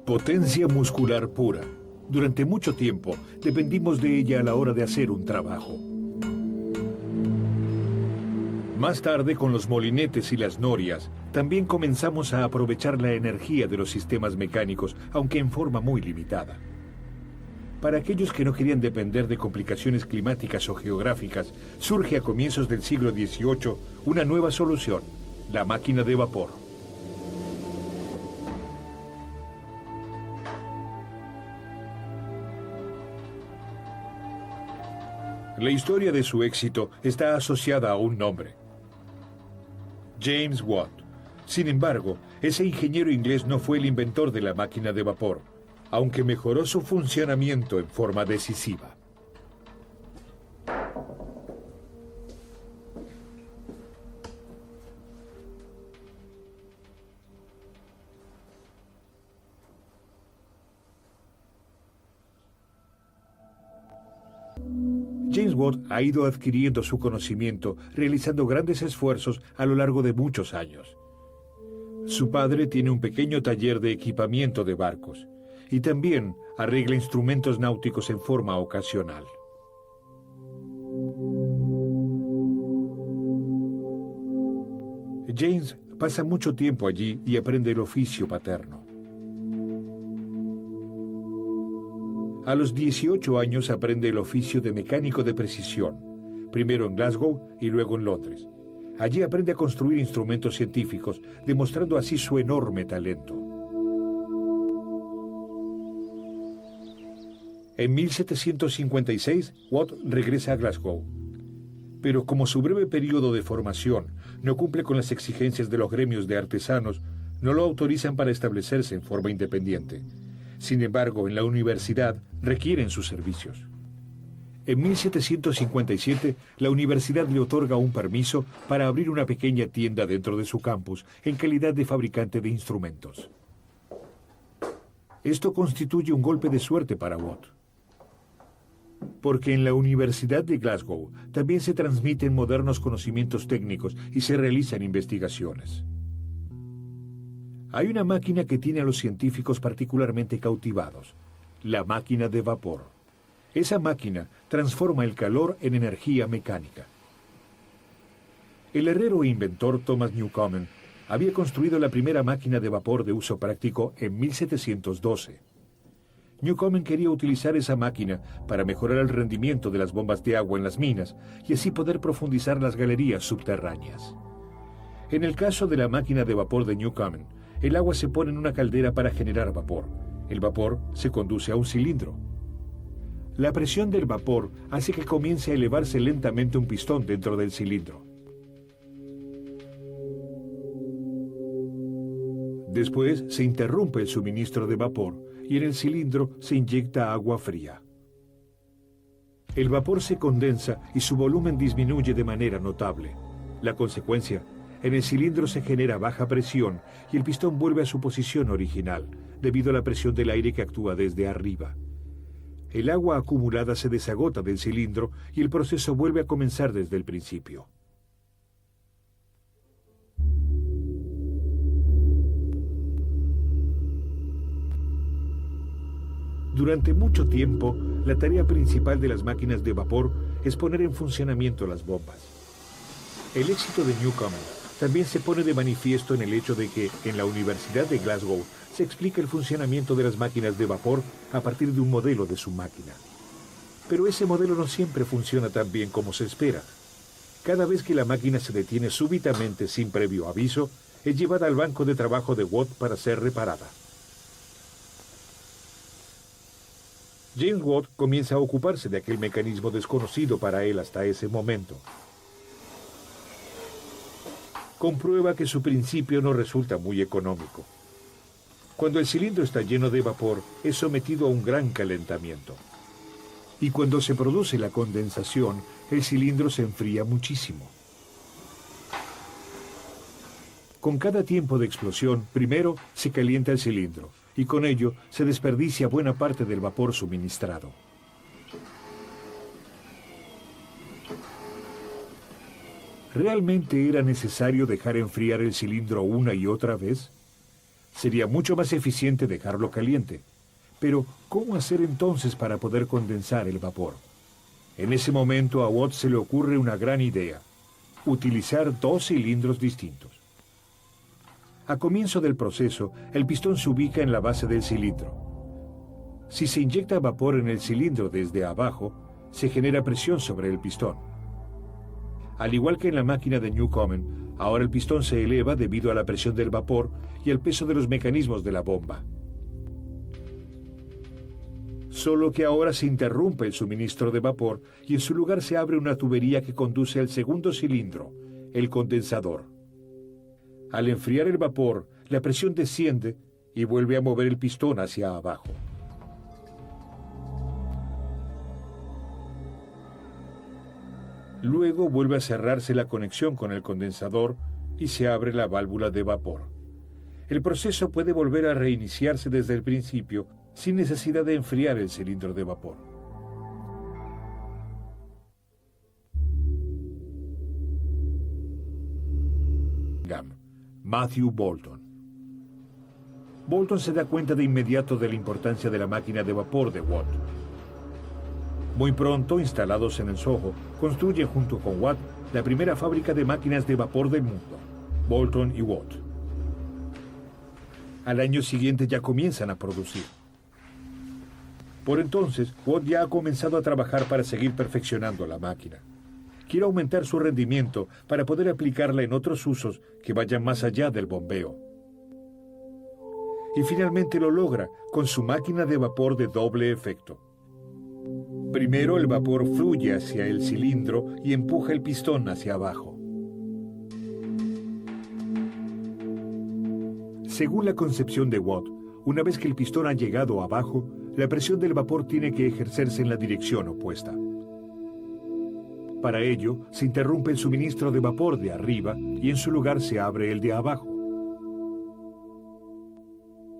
Potencia muscular pura. Durante mucho tiempo dependimos de ella a la hora de hacer un trabajo. Más tarde, con los molinetes y las norias, también comenzamos a aprovechar la energía de los sistemas mecánicos, aunque en forma muy limitada. Para aquellos que no querían depender de complicaciones climáticas o geográficas, surge a comienzos del siglo XVIII una nueva solución, la máquina de vapor. La historia de su éxito está asociada a un nombre: James Watt. Sin embargo, ese ingeniero inglés no fue el inventor de la máquina de vapor, aunque mejoró su funcionamiento en forma decisiva. James Watt ha ido adquiriendo su conocimiento, realizando grandes esfuerzos a lo largo de muchos años. Su padre tiene un pequeño taller de equipamiento de barcos y también arregla instrumentos náuticos en forma ocasional. James pasa mucho tiempo allí y aprende el oficio paterno. A los 18 años aprende el oficio de mecánico de precisión, primero en Glasgow y luego en Londres. Allí aprende a construir instrumentos científicos, demostrando así su enorme talento. En 1756, Watt regresa a Glasgow. Pero como su breve periodo de formación no cumple con las exigencias de los gremios de artesanos, no lo autorizan para establecerse en forma independiente. Sin embargo, en la universidad requieren sus servicios. En 1757, la universidad le otorga un permiso para abrir una pequeña tienda dentro de su campus en calidad de fabricante de instrumentos. Esto constituye un golpe de suerte para Watt, porque en la Universidad de Glasgow también se transmiten modernos conocimientos técnicos y se realizan investigaciones. Hay una máquina que tiene a los científicos particularmente cautivados: la máquina de vapor. Esa máquina transforma el calor en energía mecánica. El herrero e inventor Thomas Newcomen había construido la primera máquina de vapor de uso práctico en 1712. Newcomen quería utilizar esa máquina para mejorar el rendimiento de las bombas de agua en las minas y así poder profundizar las galerías subterráneas. En el caso de la máquina de vapor de Newcomen, el agua se pone en una caldera para generar vapor. El vapor se conduce a un cilindro. La presión del vapor hace que comience a elevarse lentamente un pistón dentro del cilindro. Después se interrumpe el suministro de vapor y en el cilindro se inyecta agua fría. El vapor se condensa y su volumen disminuye de manera notable. La consecuencia: en el cilindro se genera baja presión y el pistón vuelve a su posición original, debido a la presión del aire que actúa desde arriba. El agua acumulada se desagota del cilindro y el proceso vuelve a comenzar desde el principio. Durante mucho tiempo, la tarea principal de las máquinas de vapor es poner en funcionamiento las bombas. El éxito de Newcomen también se pone de manifiesto en el hecho de que en la Universidad de Glasgow se explica el funcionamiento de las máquinas de vapor a partir de un modelo de su máquina. Pero ese modelo no siempre funciona tan bien como se espera. Cada vez que la máquina se detiene súbitamente sin previo aviso, es llevada al banco de trabajo de Watt para ser reparada. James Watt comienza a ocuparse de aquel mecanismo desconocido para él hasta ese momento. Comprueba que su principio no resulta muy económico. Cuando el cilindro está lleno de vapor, es sometido a un gran calentamiento. Y cuando se produce la condensación, el cilindro se enfría muchísimo. Con cada tiempo de explosión, primero se calienta el cilindro, y con ello se desperdicia buena parte del vapor suministrado. ¿Realmente era necesario dejar enfriar el cilindro una y otra vez? Sería mucho más eficiente dejarlo caliente. Pero, ¿cómo hacer entonces para poder condensar el vapor? En ese momento a Watt se le ocurre una gran idea: utilizar dos cilindros distintos. A comienzo del proceso, el pistón se ubica en la base del cilindro. Si se inyecta vapor en el cilindro desde abajo, se genera presión sobre el pistón. Al igual que en la máquina de Newcomen, ahora el pistón se eleva debido a la presión del vapor y el peso de los mecanismos de la bomba. Solo que ahora se interrumpe el suministro de vapor y en su lugar se abre una tubería que conduce al segundo cilindro, el condensador. Al enfriar el vapor, la presión desciende y vuelve a mover el pistón hacia abajo. Luego vuelve a cerrarse la conexión con el condensador y se abre la válvula de vapor. El proceso puede volver a reiniciarse desde el principio sin necesidad de enfriar el cilindro de vapor. Matthew Boulton. Boulton se da cuenta de inmediato de la importancia de la máquina de vapor de Watt. Muy pronto, instalados en el Soho, construyen junto con Watt la primera fábrica de máquinas de vapor del mundo, Boulton y Watt. Al año siguiente ya comienzan a producir. Por entonces, Watt ya ha comenzado a trabajar para seguir perfeccionando la máquina. Quiere aumentar su rendimiento para poder aplicarla en otros usos que vayan más allá del bombeo. Y finalmente lo logra con su máquina de vapor de doble efecto. Primero el vapor fluye hacia el cilindro y empuja el pistón hacia abajo. Según la concepción de Watt, una vez que el pistón ha llegado abajo, la presión del vapor tiene que ejercerse en la dirección opuesta. Para ello, se interrumpe el suministro de vapor de arriba y en su lugar se abre el de abajo.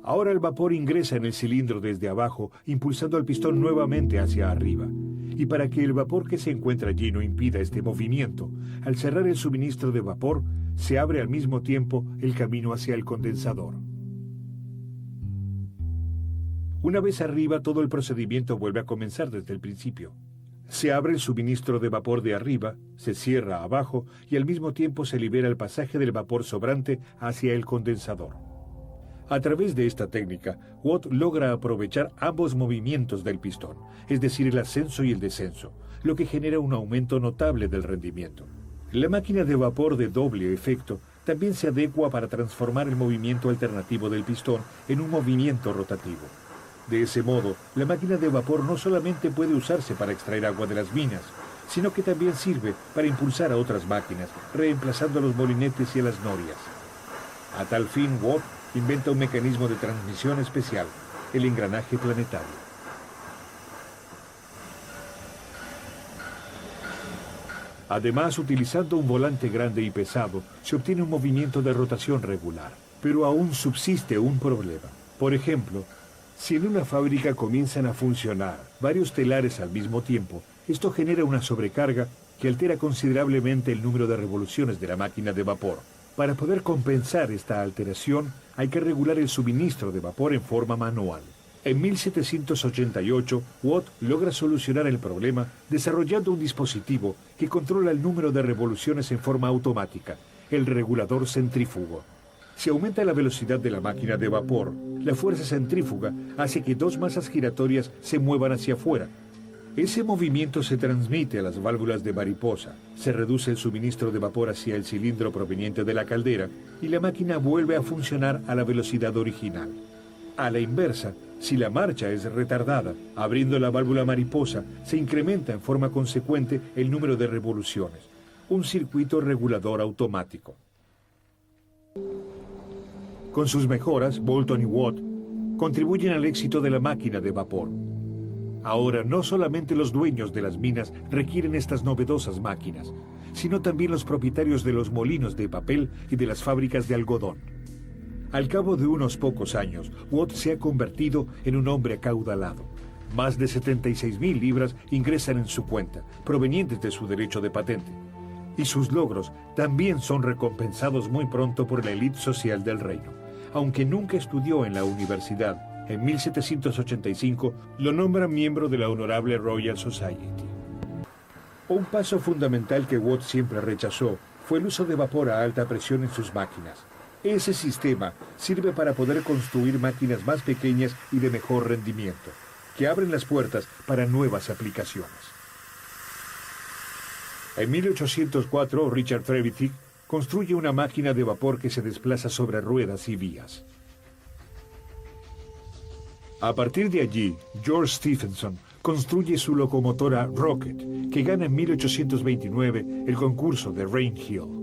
Ahora el vapor ingresa en el cilindro desde abajo, impulsando al pistón nuevamente hacia arriba. Y para que el vapor que se encuentra allí no impida este movimiento, al cerrar el suministro de vapor, se abre al mismo tiempo el camino hacia el condensador. Una vez arriba, todo el procedimiento vuelve a comenzar desde el principio. Se abre el suministro de vapor de arriba, se cierra abajo y al mismo tiempo se libera el pasaje del vapor sobrante hacia el condensador. A través de esta técnica, Watt logra aprovechar ambos movimientos del pistón, es decir, el ascenso y el descenso, lo que genera un aumento notable del rendimiento. La máquina de vapor de doble efecto también se adecua para transformar el movimiento alternativo del pistón en un movimiento rotativo. De ese modo, la máquina de vapor no solamente puede usarse para extraer agua de las minas, sino que también sirve para impulsar a otras máquinas, reemplazando a los molinetes y a las norias. A tal fin, Watt inventa un mecanismo de transmisión especial, el engranaje planetario. Además, utilizando un volante grande y pesado, se obtiene un movimiento de rotación regular. Pero aún subsiste un problema. Por ejemplo, si en una fábrica comienzan a funcionar varios telares al mismo tiempo, esto genera una sobrecarga que altera considerablemente el número de revoluciones de la máquina de vapor. Para poder compensar esta alteración, hay que regular el suministro de vapor en forma manual. En 1788, Watt logra solucionar el problema desarrollando un dispositivo que controla el número de revoluciones en forma automática, el regulador centrífugo. Si aumenta la velocidad de la máquina de vapor, la fuerza centrífuga hace que dos masas giratorias se muevan hacia afuera. Ese movimiento se transmite a las válvulas de mariposa, se reduce el suministro de vapor hacia el cilindro proveniente de la caldera y la máquina vuelve a funcionar a la velocidad original. A la inversa, si la marcha es retardada, abriendo la válvula mariposa, se incrementa en forma consecuente el número de revoluciones, un circuito regulador automático. Con sus mejoras, Boulton y Watt contribuyen al éxito de la máquina de vapor. Ahora, no solamente los dueños de las minas requieren estas novedosas máquinas, sino también los propietarios de los molinos de papel y de las fábricas de algodón. Al cabo de unos pocos años, Watt se ha convertido en un hombre acaudalado. Más de 76.000 libras ingresan en su cuenta, provenientes de su derecho de patente. Y sus logros también son recompensados muy pronto por la élite social del reino. aunque nunca estudió en la universidad. En 1785 lo nombra miembro de la Honorable Royal Society. Un paso fundamental que Watt siempre rechazó fue el uso de vapor a alta presión en sus máquinas. Ese sistema sirve para poder construir máquinas más pequeñas y de mejor rendimiento, que abren las puertas para nuevas aplicaciones. En 1804, Richard Trevithick construye una máquina de vapor que se desplaza sobre ruedas y vías. A partir de allí, George Stephenson construye su locomotora Rocket, que gana en 1829 el concurso de Rain Hill.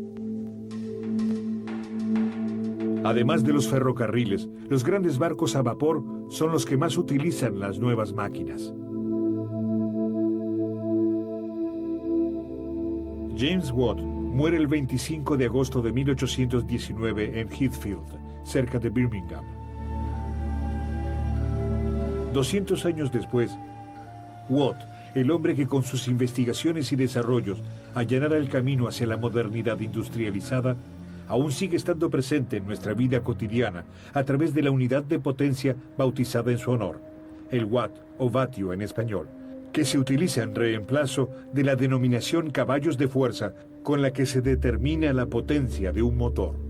Además de los ferrocarriles, los grandes barcos a vapor son los que más utilizan las nuevas máquinas. James Watt muere el 25 de agosto de 1819 en Heathfield, cerca de Birmingham. 200 años después, Watt, el hombre que con sus investigaciones y desarrollos allanara el camino hacia la modernidad industrializada, aún sigue estando presente en nuestra vida cotidiana a través de la unidad de potencia bautizada en su honor, el watt o vatio en español, que se utiliza en reemplazo de la denominación caballos de fuerza con la que se determina la potencia de un motor.